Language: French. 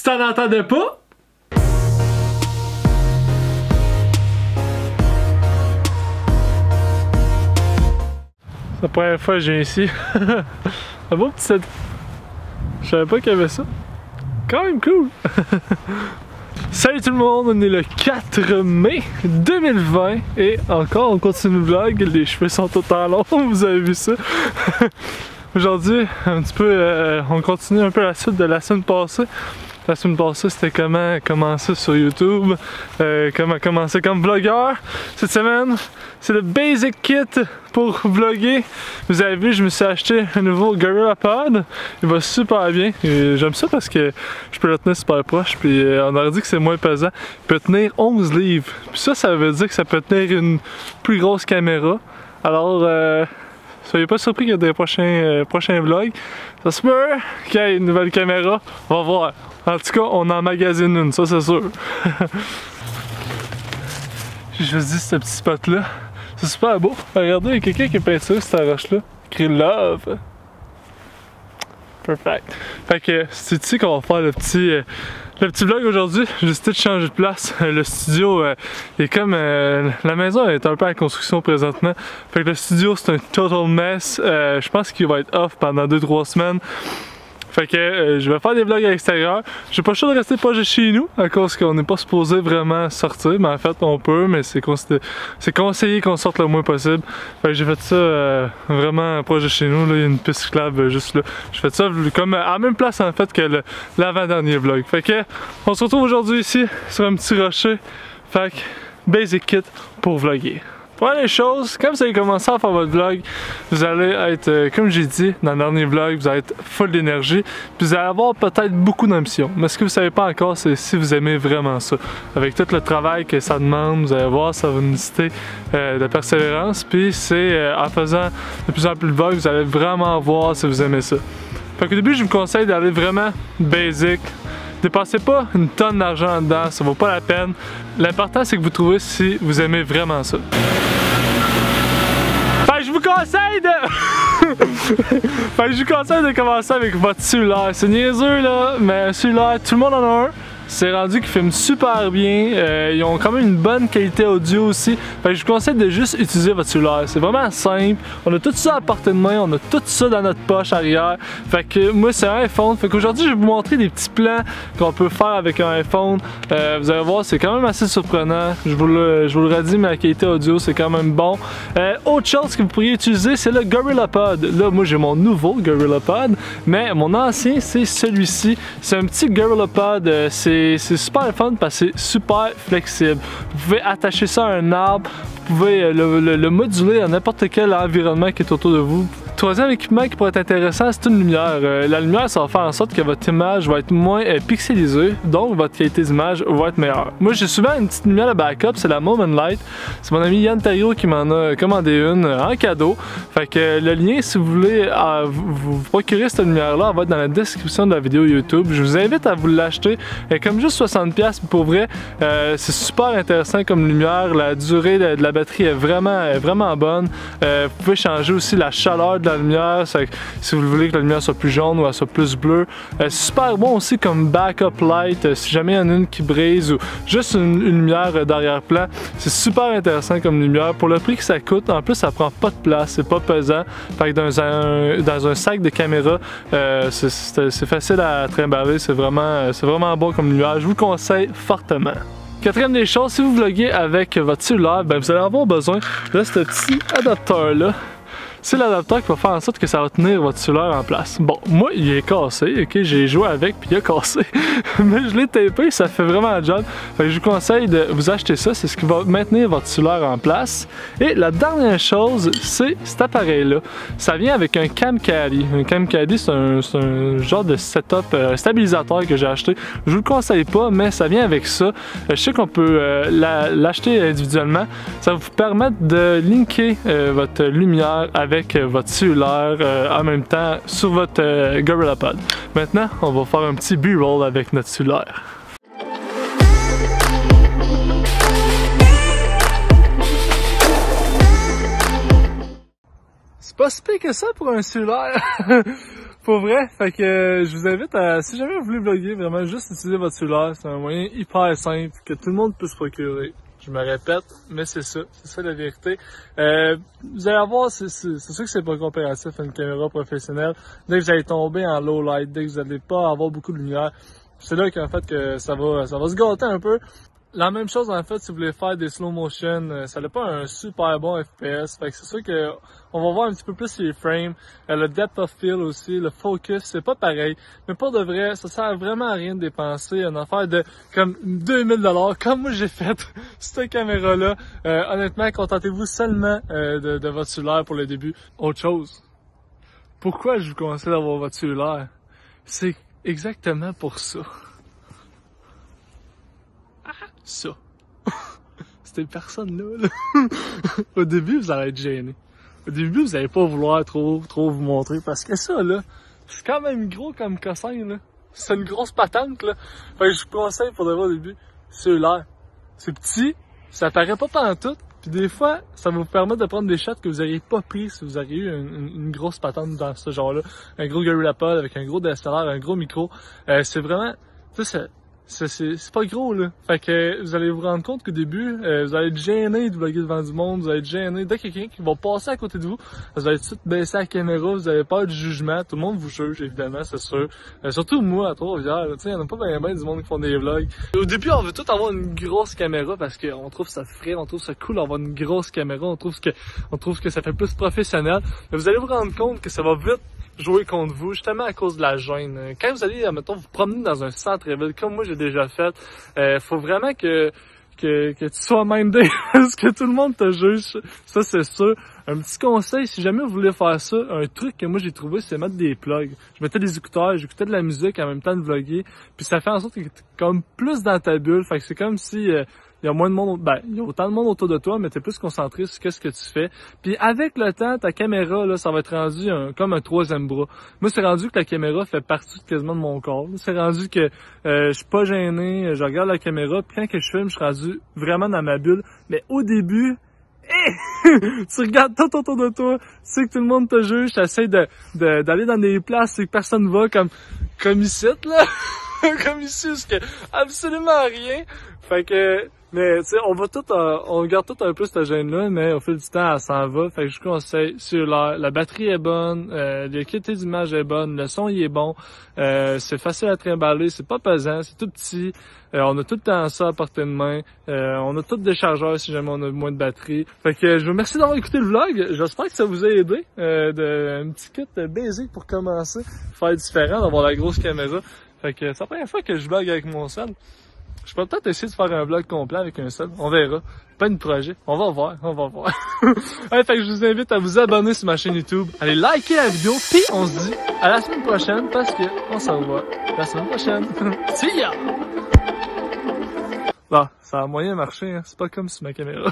t'en entendais pas? C'est la première fois que je viens ici. Un beau petit set. Je savais pas qu'il y avait ça. Quand même cool. Salut tout le monde, on est le 4 mai 2020 et encore on continue le vlog, les cheveux sont tout en long, vous avez vu ça. Aujourd'hui, un petit peu, on continue un peu la suite de la semaine passée. La semaine passée, c'était comment commencer sur YouTube, comment commencer comme vlogueur. Cette semaine, c'est le Basic Kit pour vlogger. Vous avez vu, je me suis acheté un nouveau GorillaPod. Il va super bien. J'aime ça parce que je peux le tenir super proche. Puis on aurait dit que c'est moins pesant. Il peut tenir 11 livres. Puis ça veut dire que ça peut tenir une plus grosse caméra. Alors, soyez pas surpris qu'il y a des prochains vlogs. Ça se peut qu'il y ait une nouvelle caméra. On va voir. En tout cas, on en magasine une, ça c'est sûr. J'ai choisi ce petit spot là. C'est super beau. Regardez, il y a quelqu'un qui a peinturé cette roche là. Écrit Love. Perfect. Fait que c'est ici qu'on va faire le petit vlog aujourd'hui. J'ai décidé de changer de place. Le studio est comme... la maison est un peu en construction présentement. Fait que le studio c'est un total mess. Je pense qu'il va être off pendant 2-3 semaines. Fait que je vais faire des vlogs à l'extérieur. J'ai pas le choix de rester proche de chez nous à cause qu'on n'est pas supposé vraiment sortir. Mais en fait on peut, mais c'est conseillé qu'on sorte le moins possible. Fait que j'ai fait ça vraiment proche de chez nous. Là, il y a une piste cyclable juste là. J'ai fait ça comme à la même place en fait que l'avant-dernier vlog. Fait que on se retrouve aujourd'hui ici sur un petit rocher. Fait que Basic Kit pour vlogger. Première chose, quand vous allez commencer à faire votre vlog, vous allez être, comme j'ai dit dans le dernier vlog, vous allez être full d'énergie, puis vous allez avoir peut-être beaucoup d'ambition. Mais ce que vous savez pas encore, c'est si vous aimez vraiment ça. Avec tout le travail que ça demande, vous allez voir, ça va nécessiter de persévérance, puis c'est en faisant de plus en plus de vlogs, vous allez vraiment voir si vous aimez ça. Fait qu'au début, je vous conseille d'aller vraiment basic. Dépensez pas une tonne d'argent dedans, ça vaut pas la peine. L'important c'est que vous trouvez si vous aimez vraiment ça. Fait que je vous conseille de commencer avec votre cellulaire. C'est niaiseux là, mais un cellulaire, tout le monde en a un. C'est rendu qu'ils filment super bien, ils ont quand même une bonne qualité audio aussi. Fait que je vous conseille de juste utiliser votre cellulaire. C'est vraiment simple, on a tout ça à portée de main, on a tout ça dans notre poche arrière. Fait que moi c'est un iPhone, fait qu'aujourd'hui je vais vous montrer des petits plans qu'on peut faire avec un iPhone. Vous allez voir, c'est quand même assez surprenant. Je vous le redis, mais la qualité audio c'est quand même bon. Autre chose que vous pourriez utiliser, c'est le GorillaPod. Là moi j'ai mon nouveau GorillaPod, mais mon ancien c'est celui-ci. C'est un petit GorillaPod, c'est super fun parce que c'est super flexible. Vous pouvez attacher ça à un arbre, vous pouvez le moduler à n'importe quel environnement qui est autour de vous. Troisième équipement qui pourrait être intéressant, c'est une lumière. La lumière, ça va faire en sorte que votre image va être moins pixelisée, donc votre qualité d'image va être meilleure. Moi, j'ai souvent une petite lumière de backup, c'est la Moment Light. C'est mon ami Yann Taillot qui m'en a commandé une en cadeau. Fait que le lien, si vous voulez vous procurer cette lumière-là, elle va être dans la description de la vidéo YouTube. Je vous invite à vous l'acheter. Comme juste 60$, pour vrai, c'est super intéressant comme lumière. La durée de la batterie est vraiment bonne. Vous pouvez changer aussi la chaleur de la lumière, si vous voulez que la lumière soit plus jaune ou elle soit plus bleue. C'est super bon aussi comme backup light, si jamais il y en a une qui brise ou juste une lumière d'arrière-plan. C'est super intéressant comme lumière. Pour le prix que ça coûte, en plus ça prend pas de place, c'est pas pesant. Fait que dans un sac de caméra, c'est facile à trimballer, c'est vraiment bon comme lumière. Je vous le conseille fortement. Quatrième des choses, si vous vloguez avec votre cellulaire, ben vous allez avoir besoin de ce petit adapteur là. C'est l'adapteur qui va faire en sorte que ça va tenir votre cellulaire en place. Bon, moi, il est cassé, ok? J'ai joué avec puis il a cassé. Mais je l'ai tapé, ça fait vraiment le job. Fait que je vous conseille de vous acheter ça, c'est ce qui va maintenir votre cellulaire en place. Et la dernière chose, c'est cet appareil-là. Ça vient avec un Camcaddy. Un Camcaddy, c'est un genre de setup stabilisateur que j'ai acheté. Je vous le conseille pas, mais ça vient avec ça. Je sais qu'on peut l'acheter individuellement. Ça va vous permettre de linker votre lumière avec votre cellulaire en même temps sur votre GorillaPod. Maintenant, on va faire un petit B-roll avec notre cellulaire. C'est pas si pire que ça pour un cellulaire. Pour vrai, fait que je vous invite à, si jamais vous voulez vlogger, vraiment juste utiliser votre cellulaire. C'est un moyen hyper simple que tout le monde peut se procurer. Je me répète, mais c'est ça la vérité. Vous allez voir, c'est sûr que c'est pas comparatif à une caméra professionnelle. Dès que vous allez tomber en low light, dès que vous n'allez pas avoir beaucoup de lumière, c'est là qu'en fait que ça va se gâter un peu. La même chose en fait si vous voulez faire des slow motion, ça n'a pas un super bon FPS, fait que c'est sûr que on va voir un petit peu plus les frames, le depth of field aussi, le focus, c'est pas pareil, mais pour de vrai, ça sert vraiment à rien de dépenser une affaire de comme 2000$, comme moi j'ai fait cette caméra-là. Honnêtement, contentez-vous seulement de votre cellulaire pour le début. Autre chose, pourquoi je vous conseille d'avoir votre cellulaire? C'est exactement pour ça. Ça. Cette personne-là, là. Au début, vous allez être gêné. Au début, vous allez pas vouloir trop vous montrer parce que ça, là, c'est quand même gros comme cossin, là. C'est une grosse patente, là. Fait que je vous conseille pour de vrai au début, cellulaire. C'est petit, ça paraît pas pantoute, puis des fois, ça va vous permettre de prendre des shots que vous n'auriez pas pris si vous auriez eu une grosse patente dans ce genre-là. Un gros Gorilla Pod avec un gros DSLR, un gros micro. C'est vraiment, tu sais, c'est pas gros, là. Fait que vous allez vous rendre compte qu'au début, vous allez être gêné de vlogger devant du monde, vous allez être gêné dès quelqu'un qui va passer à côté de vous. Vous allez tout de suite baisser la caméra, vous avez peur du jugement, tout le monde vous juge, évidemment, c'est sûr. Surtout moi, à Trois-Rivières, tu sais, il y en a pas bien du monde qui font des vlogs. Au début, on veut tout avoir une grosse caméra parce qu'on trouve ça frais, on trouve ça cool d'avoir une grosse caméra, on trouve que ça fait plus professionnel. Mais vous allez vous rendre compte que ça va vite jouer contre vous, justement à cause de la gêne. Quand vous allez, mettons, vous promener dans un centre-ville, comme moi j'ai déjà fait, faut vraiment que tu sois mindé parce que tout le monde te juge, ça c'est sûr. Un petit conseil, si jamais vous voulez faire ça, un truc que moi j'ai trouvé, c'est mettre des plugs. Je mettais des écouteurs, j'écoutais de la musique en même temps de vlogger, puis ça fait en sorte que t'es comme plus dans ta bulle, fait que c'est comme si il y a moins de monde, il y a autant de monde autour de toi, mais t'es plus concentré sur ce que tu fais. Puis avec le temps, ta caméra, là, ça va être rendu comme un troisième bras. Moi, c'est rendu que la caméra fait partie quasiment de mon corps. C'est rendu que je suis pas gêné, je regarde la caméra, puis quand que je filme, je suis rendu vraiment dans ma bulle. Mais au début, tu regardes tout autour de toi, tu sais que tout le monde te juge, tu essaies d'aller dans des places et que personne va, comme ici, là. Comme ici, parce que absolument rien. Fait que, mais tu sais, on regarde tout un peu cette gêne-là, mais au fil du temps, elle s'en va. Fait que je conseille cellulaire. La batterie est bonne, la qualité d'image est bonne, le son il est bon, c'est facile à trimballer, c'est pas pesant, c'est tout petit. On a tout le temps ça à portée de main. On a tout des chargeurs si jamais on a moins de batterie. Fait que je vous remercie d'avoir écouté le vlog. J'espère que ça vous a aidé. Un petit kit basic pour commencer, faire différent, d'avoir la grosse caméra. Fait que c'est la première fois que je vlog avec mon cell. Je peux peut-être essayer de faire un vlog complet avec un seul. On verra. Pas de projet. On va voir. Ouais, fait que je vous invite à vous abonner sur ma chaîne YouTube. Allez liker la vidéo. Puis on se dit à la semaine prochaine parce que on s'en va la semaine prochaine. See ya! Bon, ça a moyen marché, hein. C'est pas comme sur ma caméra.